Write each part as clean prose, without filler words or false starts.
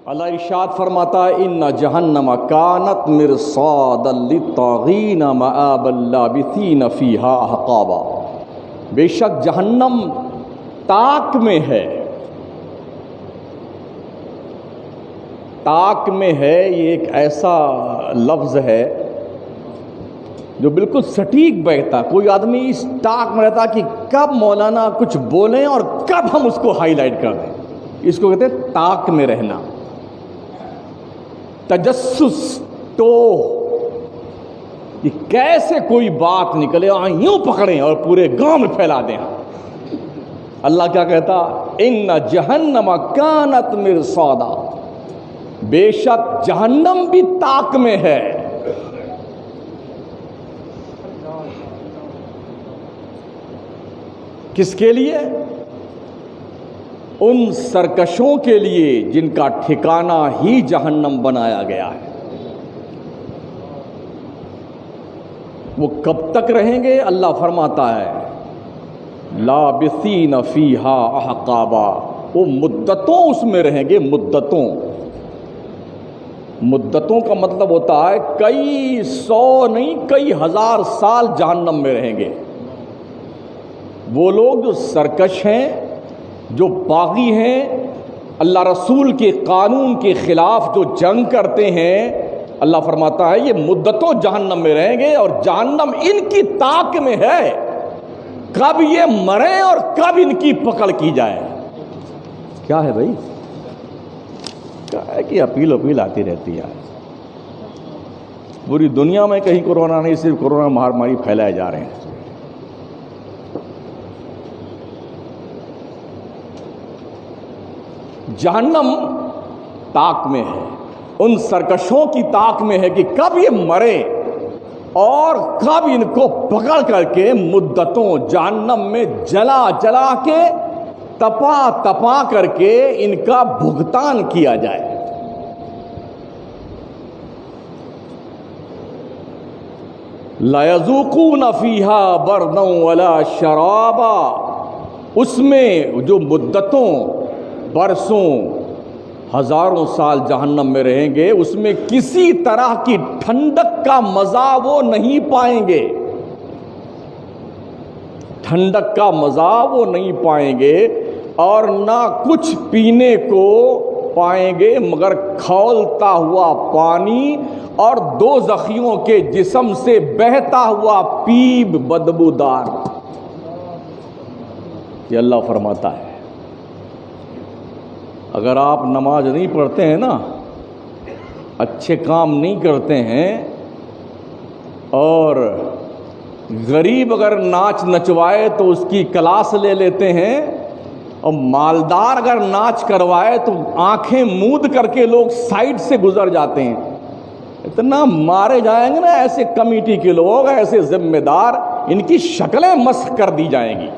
اللہ ارشاد فرماتا ہے ان جہنم کانت مرصادا للطاغین مآبا لابثین فیہا احقابا، بے شک جہنم تاک میں ہے. تاک میں ہے یہ ایک ایسا لفظ ہے جو بالکل سٹیک بیٹھتا. کوئی آدمی اس تاک میں رہتا کہ کب مولانا کچھ بولیں اور کب ہم اس کو ہائی لائٹ کر دیں. اس کو کہتے ہیں تاک میں رہنا. تجسس تو یہ کیسے کوئی بات نکلے اور یوں پکڑیں اور پورے گاؤں میں پھیلا دیں. اللہ کیا کہتا؟ ان جہنم کانت مرصادا، بے شک جہنم بھی تاک میں ہے. کس کے لیے؟ ان سرکشوں کے لیے جن کا ٹھکانہ ہی جہنم بنایا گیا ہے. وہ کب تک رہیں گے؟ اللہ فرماتا ہے لابثین فیہا احقابا، وہ مدتوں اس میں رہیں گے. مدتوں کا مطلب ہوتا ہے کئی سو نہیں کئی ہزار سال جہنم میں رہیں گے. وہ لوگ جو سرکش ہیں، جو باغی ہیں، اللہ رسول کے قانون کے خلاف جو جنگ کرتے ہیں، اللہ فرماتا ہے یہ مدتوں جہنم میں رہیں گے. اور جہنم ان کی طاق میں ہے، کب یہ مریں اور کب ان کی پکڑ کی جائے. کیا ہے بھائی؟ کیا ہے کہ اپیل آتی رہتی ہے. پوری دنیا میں کہیں کورونا نہیں، صرف کورونا مہاماری پھیلائے جا رہے ہیں. جہنم طاق میں ہے، ان سرکشوں کی طاق میں ہے کہ کب یہ مرے اور کب ان کو پکڑ کر کے مدتوں جہنم میں جلا کے تپا کر کے ان کا بھگتان کیا جائے. لا یذوقون فیہا بردا ولا شرابا، اس میں جو مدتوں برسوں ہزاروں سال جہنم میں رہیں گے، اس میں کسی طرح کی ٹھنڈک کا مزہ وہ نہیں پائیں گے. ٹھنڈک کا مزہ وہ نہیں پائیں گے اور نہ کچھ پینے کو پائیں گے مگر کھولتا ہوا پانی اور دوزخیوں کے جسم سے بہتا ہوا پیپ بدبودار. یہ اللہ فرماتا ہے اگر آپ نماز نہیں پڑھتے ہیں نا، اچھے کام نہیں کرتے ہیں، اور غریب اگر ناچ نچوائے تو اس کی کلاس لے لیتے ہیں، اور مالدار اگر ناچ کروائے تو آنکھیں مود کر کے لوگ سائڈ سے گزر جاتے ہیں. اتنا مارے جائیں گے نا ایسے کمیٹی کے لوگ، ایسے ذمہ دار، ان کی شکلیں مسخ کر دی جائیں گی.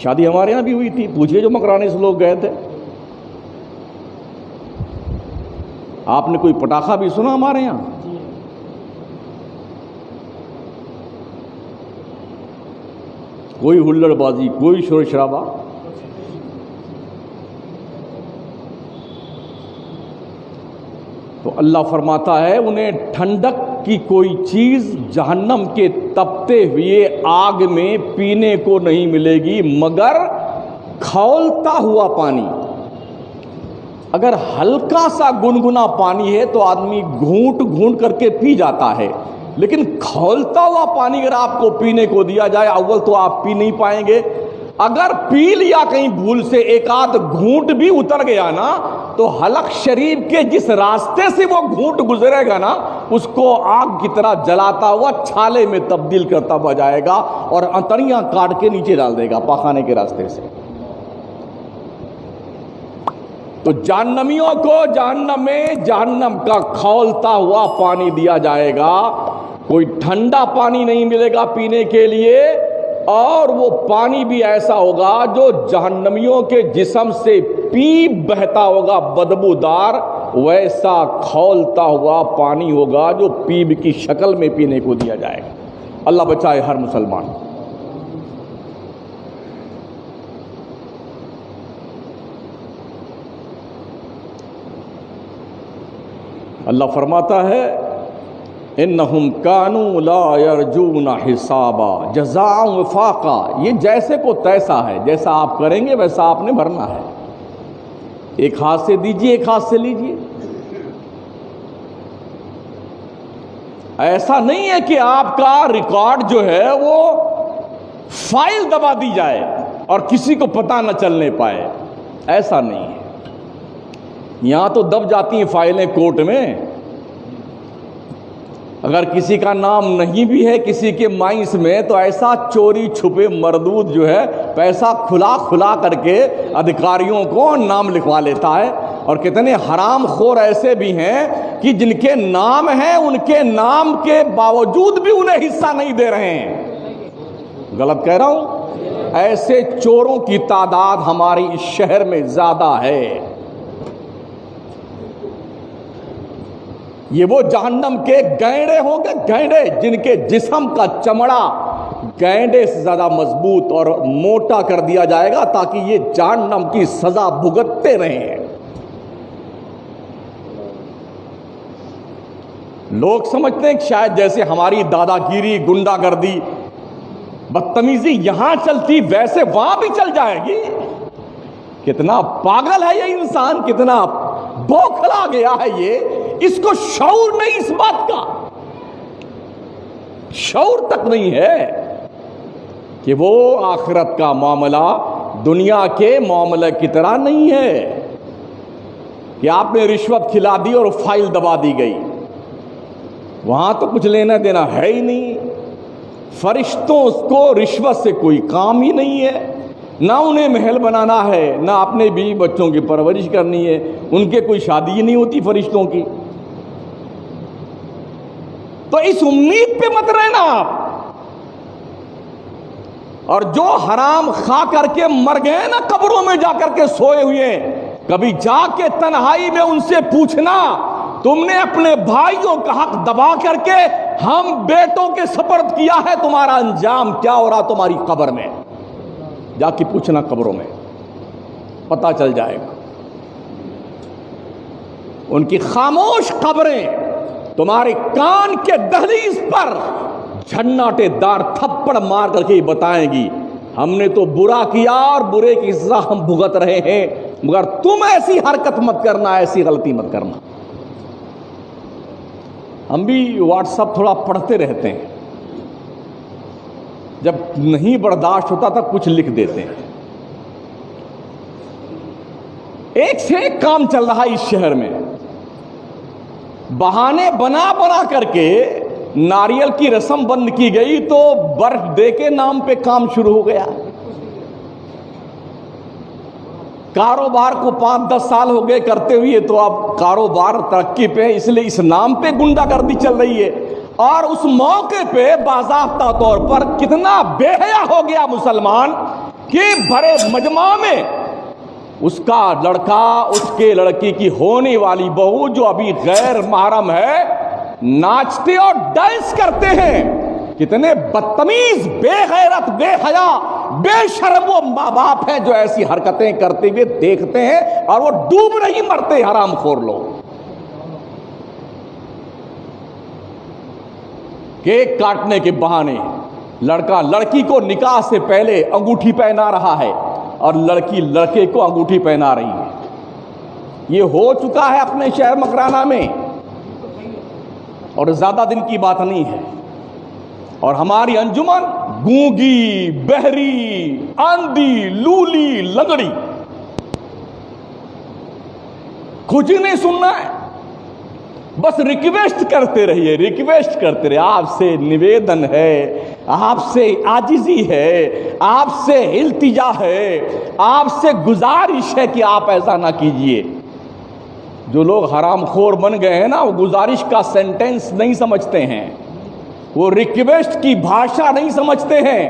شادی ہمارے یہاں بھی ہوئی تھی، پوچھئے جو مکرانے سے لوگ گئے تھے. آپ نے کوئی پٹاخہ بھی سنا ہمارے یہاں؟ کوئی ہلڑ بازی، کوئی شور شرابہ. تو اللہ فرماتا ہے انہیں ٹھنڈک کی کوئی چیز جہنم کے تپتے ہوئے آگ میں پینے کو نہیں ملے گی مگر کھولتا ہوا پانی. اگر ہلکا سا گنگنا پانی ہے تو آدمی گھونٹ کر کے پی جاتا ہے، لیکن کھولتا ہوا پانی اگر آپ کو پینے کو دیا جائے، اول تو آپ پی نہیں پائیں گے. اگر پی لیا کہیں بھول سے، ایک آدھ گھونٹ بھی اتر گیا نا، تو حلق شریف کے جس راستے سے وہ گھونٹ گزرے گا نا، اس کو آگ کی طرح جلاتا ہوا چھالے میں تبدیل کرتا ہوا جائے گا اور انتڑیاں کاٹ کے نیچے ڈال دے گا پاخانے کے راستے سے. تو جہنمیوں کو جہنم میں جہنم کا کھولتا ہوا پانی دیا جائے گا. کوئی ٹھنڈا پانی نہیں ملے گا پینے کے لیے، اور وہ پانی بھی ایسا ہوگا جو جہنمیوں کے جسم سے پیپ بہتا ہوگا بدبودار، ویسا کھولتا ہوا پانی ہوگا جو پیپ کی شکل میں پینے کو دیا جائے گا. اللہ بچائے ہر مسلمان. اللہ فرماتا ہے انہم کانوا لا یرجون حسابا جزاء وفاقا، یہ جیسے کو تیسا ہے، جیسا آپ کریں گے ویسا آپ نے بھرنا ہے، ایک ہاتھ سے دیجیے ایک ہاتھ سے لیجیے۔ ایسا نہیں ہے کہ آپ کا ریکارڈ جو ہے وہ فائل دبا دی جائے اور کسی کو پتہ نہ چلنے پائے، ایسا نہیں ہے۔ یہاں تو دب جاتی ہیں فائلیں کورٹ میں، اگر کسی کا نام نہیں بھی ہے کسی کے مائنس میں تو ایسا چوری چھپے مردود جو ہے پیسہ کھلا کر کے ادھیکاریوں کو نام لکھوا لیتا ہے۔ اور کتنے حرام خور ایسے بھی ہیں کہ جن کے نام ہیں ان کے نام کے باوجود بھی انہیں حصہ نہیں دے رہے ہیں۔ غلط کہہ رہا ہوں؟ ایسے چوروں کی تعداد ہماری اس شہر میں زیادہ ہے۔ یہ وہ جہنم کے گینڈے ہوں گے، گینڈے جن کے جسم کا چمڑا گینڈے سے زیادہ مضبوط اور موٹا کر دیا جائے گا تاکہ یہ جہنم کی سزا بھگتتے رہیں۔ لوگ سمجھتے ہیں کہ شاید جیسے ہماری دادا گیری، گنڈا گردی، بدتمیزی یہاں چلتی ویسے وہاں بھی چل جائے گی۔ کتنا پاگل ہے یہ انسان، کتنا بوکھلا گیا ہے یہ، اس کو شعور نہیں اس بات کا، شعور تک نہیں ہے کہ وہ آخرت کا معاملہ دنیا کے معاملے کی طرح نہیں ہے کہ آپ نے رشوت کھلا دی اور فائل دبا دی گئی، وہاں تو کچھ لینا دینا ہے ہی نہیں۔ فرشتوں کو رشوت سے کوئی کام ہی نہیں ہے، نہ انہیں محل بنانا ہے، نہ اپنے بیوی بچوں کی پرورش کرنی ہے، ان کے کوئی شادی ہی نہیں ہوتی فرشتوں کی۔ تو اس امید پہ مت رہنا آپ، اور جو حرام کھا کر کے مر گئے نا قبروں میں جا کر کے سوئے ہوئے، کبھی جا کے تنہائی میں ان سے پوچھنا تم نے اپنے بھائیوں کا حق دبا کر کے ہم بیٹوں کے سپرد کیا ہے، تمہارا انجام کیا ہو رہا تمہاری قبر میں، جا کے پوچھنا قبروں میں، پتہ چل جائے گا۔ ان کی خاموش قبریں تمہارے کان کے دہلیز پر جھناٹے دار تھپڑ مار کر کے بتائیں گی ہم نے تو برا کیا اور برے کی سزا ہم بھگت رہے ہیں، مگر تم ایسی حرکت مت کرنا، ایسی غلطی مت کرنا۔ ہم بھی واٹس ایپ تھوڑا پڑھتے رہتے ہیں، جب نہیں برداشت ہوتا تھا کچھ لکھ دیتے ہیں۔ ایک سے ایک کام چل رہا ہے اس شہر میں، بہانے بنا بنا کر کے ناریل کی رسم بند کی گئی تو برف دے کے نام پہ کام شروع ہو گیا۔ کاروبار کو 5-10 سال ہو گئے کرتے ہوئے تو اب کاروبار ترقی پہ، اس لیے اس نام پہ گنڈا گردی چل رہی ہے، اور اس موقع پہ باضابطہ طور پر کتنا بے حیا ہو گیا مسلمان کہ بڑے مجمع میں اس کا لڑکا، اس کے لڑکی کی ہونے والی بہو جو ابھی غیر محرم ہے، ناچتے اور ڈانس کرتے ہیں۔ کتنے بدتمیز، بے غیرت، بے حیا، بے شرم وہ ماں باپ ہیں جو ایسی حرکتیں کرتے ہوئے دیکھتے ہیں اور وہ ڈوب نہیں مرتے حرام خور لوگ۔ کیک کاٹنے کے بہانے لڑکا لڑکی کو نکاح سے پہلے انگوٹھی پہنا رہا ہے اور لڑکی لڑکے کو انگوٹھی پہنا رہی ہے۔ یہ ہو چکا ہے اپنے شہر مکرانہ میں، اور زیادہ دن کی بات نہیں ہے۔ اور ہماری انجمن گونگی، بہری، اندھی، لولی، لنگڑی، کچھ نہیں سننا ہے، بس ریکویسٹ کرتے رہیے، ریکویسٹ کرتے رہیے۔ آپ سے نویدن ہے، آپ سے عاجزی ہے، آپ سے التجا ہے، آپ سے گزارش ہے کہ آپ ایسا نہ کیجئے۔ جو لوگ حرام خور بن گئے ہیں نا، وہ گزارش کا سینٹنس نہیں سمجھتے ہیں، وہ ریکویسٹ کی بھاشا نہیں سمجھتے ہیں،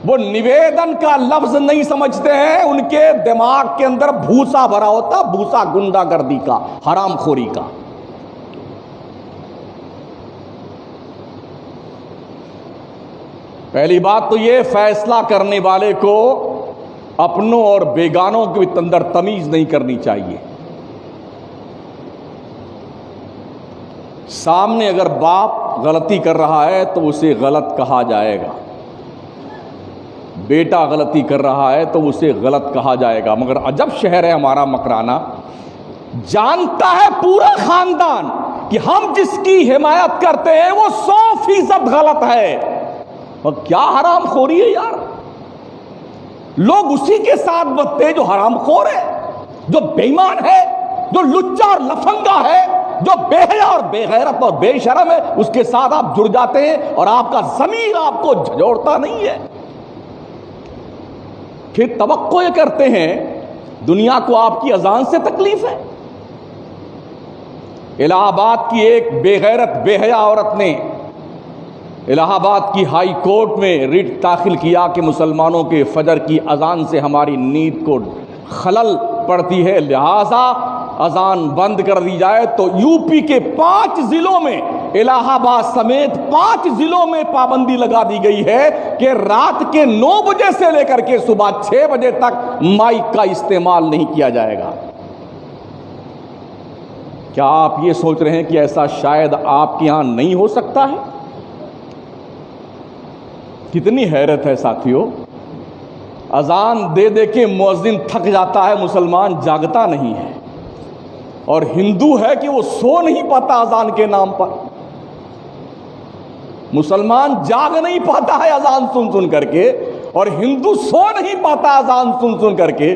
وہ نویدن کا لفظ نہیں سمجھتے ہیں۔ ان کے دماغ کے اندر بھوسا بھرا ہوتا، بھوسا گنڈا گردی کا، حرام خوری کا۔ پہلی بات تو یہ، فیصلہ کرنے والے کو اپنوں اور بیگانوں کے اندر تمیز نہیں کرنی چاہیے۔ سامنے اگر باپ غلطی کر رہا ہے تو اسے غلط کہا جائے گا، بیٹا غلطی کر رہا ہے تو اسے غلط کہا جائے گا۔ مگر عجب شہر ہے ہمارا مکرانہ، جانتا ہے پورا خاندان کہ ہم جس کی حمایت کرتے ہیں وہ 100% غلط ہے۔ اور کیا حرام خوری ہے یار، لوگ اسی کے ساتھ بنتے ہیں جو حرام خور ہے، جو بے ایمان ہے، جو لچا اور لفنگا ہے، جو بے حیا اور بے غیرت اور بے شرم ہے، اس کے ساتھ آپ جڑ جاتے ہیں اور آپ کا ضمیر آپ کو جھنجھوڑتا نہیں ہے۔ پھر توقع یہ کرتے ہیں دنیا کو آپ کی اذان سے تکلیف ہے۔ الہ آباد کی ایک بے غیرت بے حیا عورت نے الہ آباد کی ہائی کورٹ میں ریٹ داخل کیا کہ مسلمانوں کے فجر کی اذان سے ہماری نیند کو خلل پڑتی ہے، لہذا اذان بند کر دی جائے۔ تو یو پی کے 5 ضلعوں میں، الہ آباد سمیت 5 ضلعوں میں پابندی لگا دی گئی ہے کہ رات کے 9 بجے سے لے کر کے صبح 6 بجے تک مائک کا استعمال نہیں کیا جائے گا۔ کیا آپ یہ سوچ رہے ہیں کہ ایسا شاید آپ کے ہاں نہیں ہو سکتا ہے؟ کتنی حیرت ہے ساتھیو، اذان دے دے کے مؤذن تھک جاتا ہے، مسلمان جاگتا نہیں ہے، اور ہندو ہے کہ وہ سو نہیں پاتا اذان کے نام پر۔ مسلمان جاگ نہیں پاتا ہے اذان سن سن کر کے، اور ہندو سو نہیں پاتا اذان سن سن کر کے۔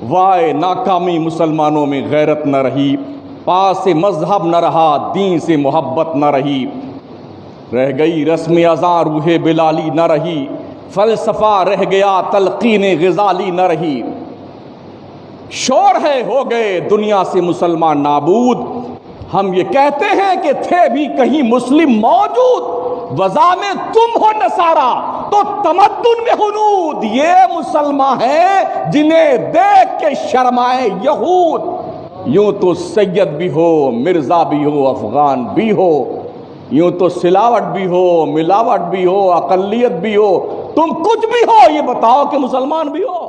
وائے ناکامی، مسلمانوں میں غیرت نہ رہی، پاس مذہب نہ رہا، دین سے محبت نہ رہی، رہ گئی رسم اذان روح بلالی نہ رہی، فلسفہ رہ گیا تلقین غزالی نہ رہی۔ شور ہے ہو گئے دنیا سے مسلمان نابود، ہم یہ کہتے ہیں کہ تھے بھی کہیں مسلم موجود، وضع میں تم ہو نصارا تو تمدن میں ہنود، یہ مسلمان ہیں جنہیں دیکھ کے شرمائے یہود۔ یوں تو سید بھی ہو، مرزا بھی ہو، افغان بھی ہو، یوں تو سلاوٹ بھی ہو، ملاوٹ بھی ہو، اقلیت بھی ہو، تم کچھ بھی ہو، یہ بتاؤ کہ مسلمان بھی ہو۔